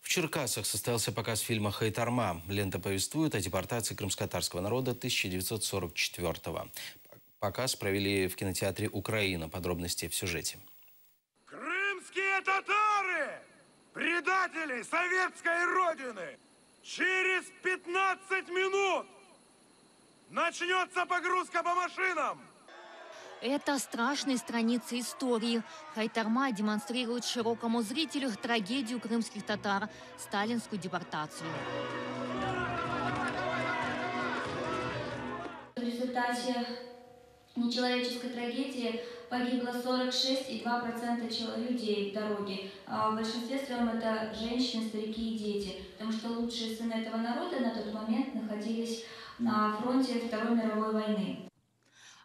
В Черкасах состоялся показ фильма «Хайтарма». Лента повествует о депортации крымско-татарского народа 1944-го. Показ провели в кинотеатре «Украина». Подробности в сюжете. Крымские татары! Предатели советской родины! Через 15 минут начнется погрузка по машинам! Это страшные страницы истории. «Хайтарма» демонстрирует широкому зрителю трагедию крымских татар, сталинскую депортацию. В результате нечеловеческой трагедии погибло 46,2% людей в дороге. В большинстве своем это женщины, старики и дети, потому что лучшие сыны этого народа на тот момент находились на фронте Второй мировой войны.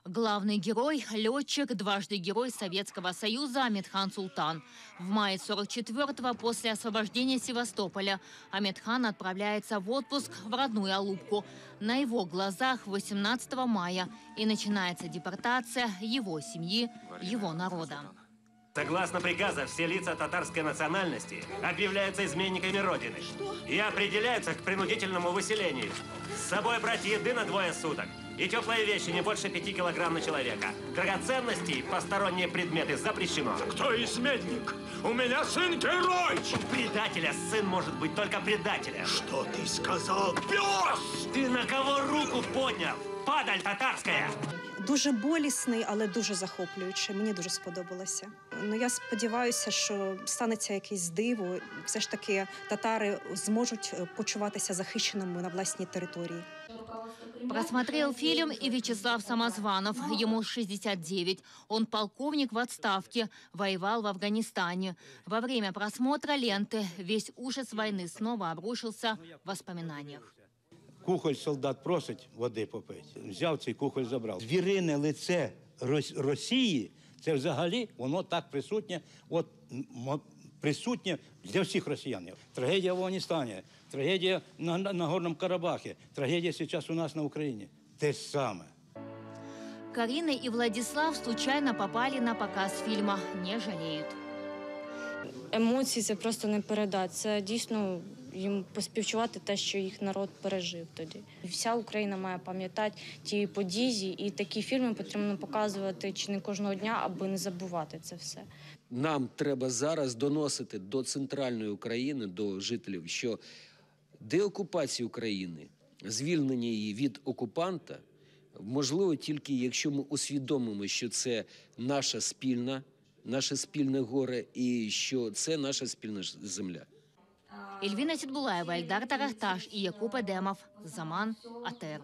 Главный герой – летчик, дважды герой Советского Союза Амедхан Султан. В мае 44-го, после освобождения Севастополя, Амедхан отправляется в отпуск в родную Алупку. На его глазах 18 мая и начинается депортация его семьи, его народа. Согласно приказу, все лица татарской национальности объявляются изменниками Родины и определяются к принудительному выселению. С собой брать еды на 2 суток и теплые вещи не больше 5 килограмм на человека. Драгоценности, посторонние предметы запрещено. Кто изменник? У меня сын герой! У предателя сын может быть только предателем. Что ты сказал, пес? Ты на кого руку поднял? Падаль татарская! Дуже болісний, але дуже захоплюючий. Мені дуже сподобалося. Я сподіваюся, що станеться якесь диво. Все ж таки татари зможуть почуватися захищеними на власній території. Просмотрел фильм и Вячеслав Самозванов. Ему 69. Он полковник в отставке, воевал в Афганистане. Во время просмотра ленты весь ужас войны снова обрушился в воспоминаниях. Кухоль солдат просить води попити. Взяв цей кухоль, забрав. Звірине лице Росії, це взагалі, воно так присутнє, присутнє для всіх росіян. Трагедія в Афганістані, трагедія на Горному Карабахі, трагедія зараз у нас на Україні. Те саме. Карина и Владислав случайно попали на показ фильма, не жалеют. Емоції це просто не передати. Це дійсно їм поспівчувати те, що їх народ пережив тоді. Вся Україна має пам'ятати ті події, і такі фільми потрібно показувати чи не кожного дня, аби не забувати це все. Нам треба зараз доносити до центральної України, до жителів, що деокупація України, звільнення її від окупанта, можливо тільки якщо ми усвідомимо, що це наше спільне горе і що це наша спільна земля. Эльвина Сидбулаева, Эльдар Тарахташ и Якуб Эдемов. Заман. АТР.